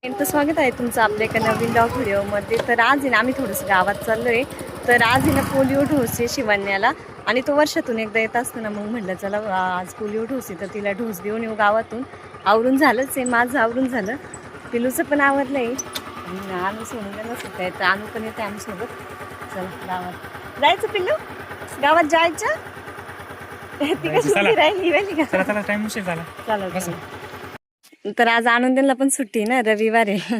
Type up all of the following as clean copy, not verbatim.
तर स्वागत आहे तुमचं आपल्या एका नवीन ब्लॉग व्हिडिओमध्ये. तर आज आहे ना आम्ही थोडंसं गावात चाललो आहे. तर आज आहे ना पोलिओ डोस आहे शिवण्याला, आणि तो वर्षातून एकदा येत असतो ना. मग म्हटलं चला आज पोलिओ डोस आहे तर तिला डोस देऊन येऊ गावातून. आवरून झालंच आहे, माझं आवरून झालं, पिलूचं पण आवरलं आहे. आणू सोडून द्यायला सुद्धा येतं, आणू पण येते आमच्यासोबत. चला गावात जायचं पिल्लू, गावात जायचं. ती कशी राहिली का? टाइम उशीर झाला. चला. तर आज आनंदला पण सुट्टी आहे ना, रविवार आहे.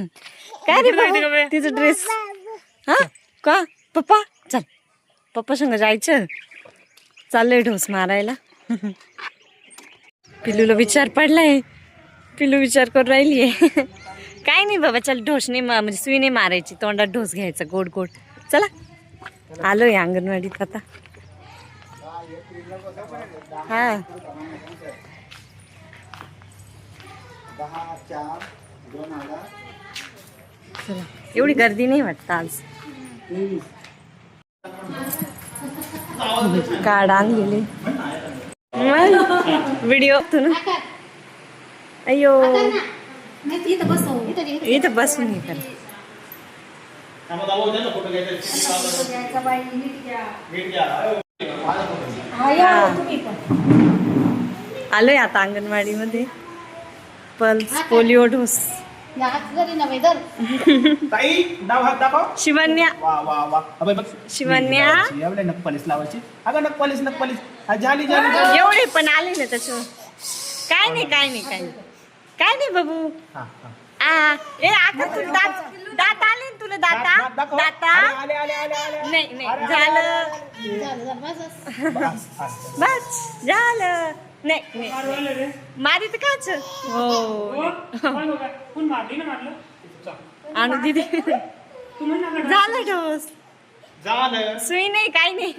काय रे भाऊ, तिचं ड्रेस हा का पप्पा? चल पप्पा संग जायचं, चाललंय ढोस मारायला. पिल्लूला विचार पडलाय, पिल्लू विचार करून राहिलीये. काय नाही बाबा, चल ढोस नाही म्हणजे सुई नाही मारायची, तोंडात ढोस घ्यायचा गोड गोड. चला आलोय अंगणवाडीत आता. हा चला, एवढी गर्दी नाही वाटत आज. कार्ड आणलेले व्हिडिओ ना. अयो इथं बसून हे कर. आलोय आता अंगणवाडी मध्ये. Pulse polio dose. Shivanya Shivanya एवढे पण आले ना त्याच्या. काय नाही बाबू. ए आता तुला दात आले ना, तुला दाता नाही झालं बस झालं. नाही मारी तर काच हो आणू दिदी. झालं डोस, सुई नाही काय नाही.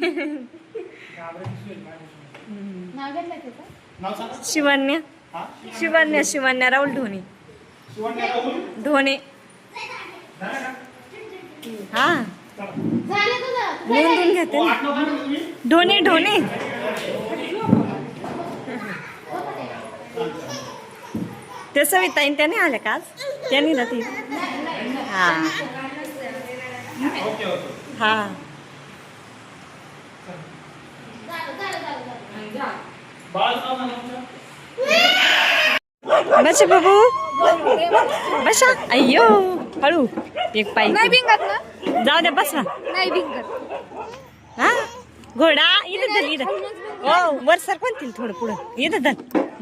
शिवन्या राहुल ढोणे. हा नोंदून घेते ढोणे. ते सविताईन त्याने आले का आज? त्यांनी ना ती. हा बस बाबू बसा. अय्यो हळू, एक पाय जाऊ द्या, बसा. हा घोडा इथं हो वर सर कोणतील थोडं पुढं इथं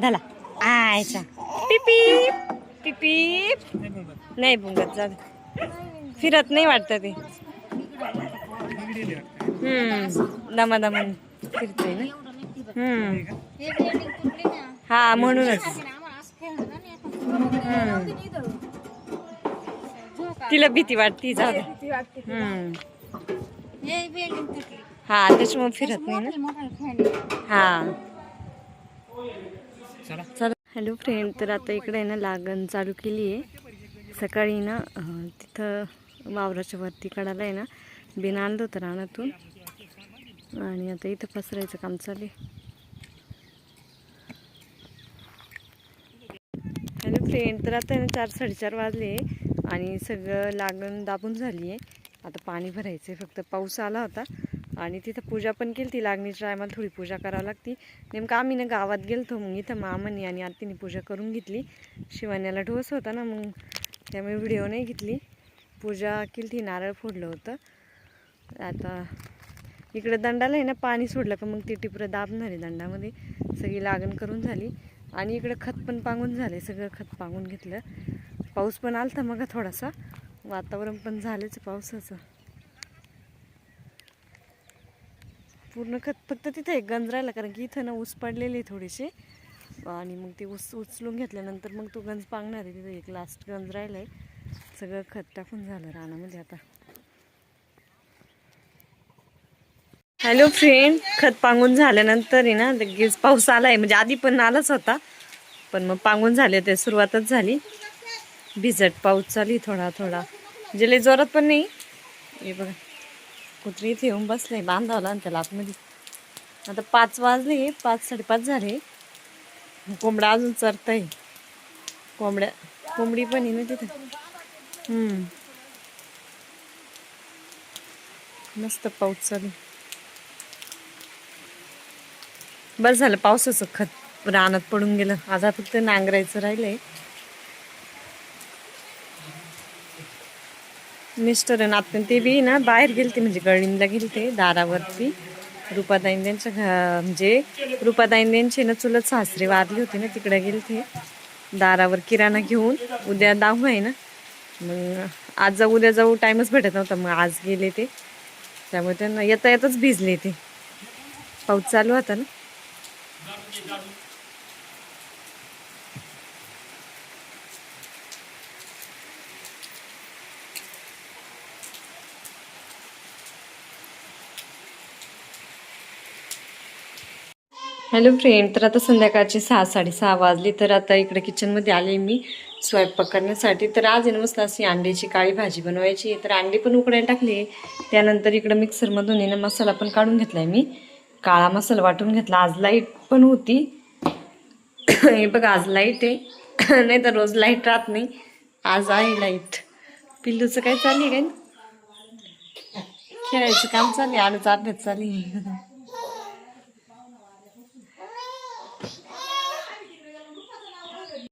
धला. आयचा पिपीप पिपीप नाही बुंगत. जाऊ दे, फिरत नाही वाटत ते. दमादमान फिरतोय ना. हा म्हणूनच तिला भीती वाटते. जाऊ दे. हा त्याच्यामुळे फिरत नाही ना. हा चला. हॅलो फ्रेंड, तर आता इकडे आहे ना लागण चालू केली आहे. सकाळी ना तिथं वावराच्या वरती कडाला आहे ना बिन आणलं होतं रानातून, आणि आता इथं पसरायचं काम चालू आहे. हॅलो फ्रेंड, तर आता आहे ना 4-4:30 वाजले आणि सगळं लागण दाबून झाली आहे. आता पाणी भरायचं आहे फक्त. पाऊस आला होता आणि तिथं पूजा पण केली. ती लागणीच्या टायमाला थोडी पूजा करावी लागती. नेमकं आम्ही ना गावात गेलतो, मग इथं मामांनी आणि आत्तीने पूजा करून घेतली. शिवान्याला ढोस होता ना, मग त्यामुळे व्हिडिओ नाही घेतली. पूजा केली ती, नारळ फोडलं होतं. आता इकडे दंडाला आहे ना पाणी सोडलं का मग ती टिपरं दाबणार आहे दंडामध्ये. सगळी लागण करून झाली आणि इकडं खत पण पांगून झाले. सगळं खत पांगून घेतलं. पाऊस पण आलता मग थोडासा, वातावरण पण झालंच पावसाचं. पूर्ण खत फक्त तिथे एक गंज राहिला, कारण की इथं ना ऊस पडलेले थोडेसे, आणि मग ते ऊस उचलून घेतल्यानंतर मग तो गंज पांगणार आहे. तिथे एक लास्ट गंज राहिला आहे. सगळं खत टाकून झालं रानामध्ये आता. हॅलो फ्रेंड, खत पांगून झाल्यानंतर आहे ना लगेच पाऊस आलाय. म्हणजे आधी पण आलाच होता, पण मग पांगून झाले ते सुरुवातच झाली. भिजट पाऊस चालू थोडा थोडा, म्हणजे लय जोरात पण नाही. हे बघा कुत्री इथे येऊन बसले, बांधावला आणि त्याला आतमध्ये. आता 5 वाजले, 5-5:30 झाले. कोंबडा अजून चरतय. कोंबडी पण आहे ना तिथे. मस्त पाऊस चालू. बरं झालं पावसाचं खत रानात पडून गेलं. आता फक्त नांगरायचं राहिलंय. मिस्टर आणि आपण ते बी ना बाहेर गेलते, म्हणजे गळींला गेलते दारावरती. रुपाताईन त्यांच्या म्हणजे रुपाताईन त्यांचे ना चुलत सासरे वारले होते ना, तिकडे गेलते दारावर किराणा घेऊन. उद्या दाहू आहे ना, मग आज जाऊ उद्या जाऊ टाइमच भेटत नव्हता, मग आज गेले ते. त्यामुळे त्यांना येता येतच भिजले ते, पाऊस चालू होता ना. हॅलो फ्रेंड, तर आता संध्याकाळचे 6-6:30 वाजले. तर आता इकडे किचनमध्ये आले मी स्वयंपाक करण्यासाठी. तर आज आहे ना मस्त अशी अंड्याची काळी भाजी बनवायची. तर अंडी पण उकडायला टाकली. त्यानंतर इकडं मिक्सरमधून आहे ना मसाला पण काढून घेतलाय मी, काळा मसाला वाटून घेतला. आज लाईट पण होती. हे बघा आज लाईट आहे, नाही तर रोज लाईट राहत नाही. आज आहे लाईट. पिल्लूचं काय चालू आहे, काय खेळायचं काम चालू आहे, आलूचा अभ्यास चालू आहे.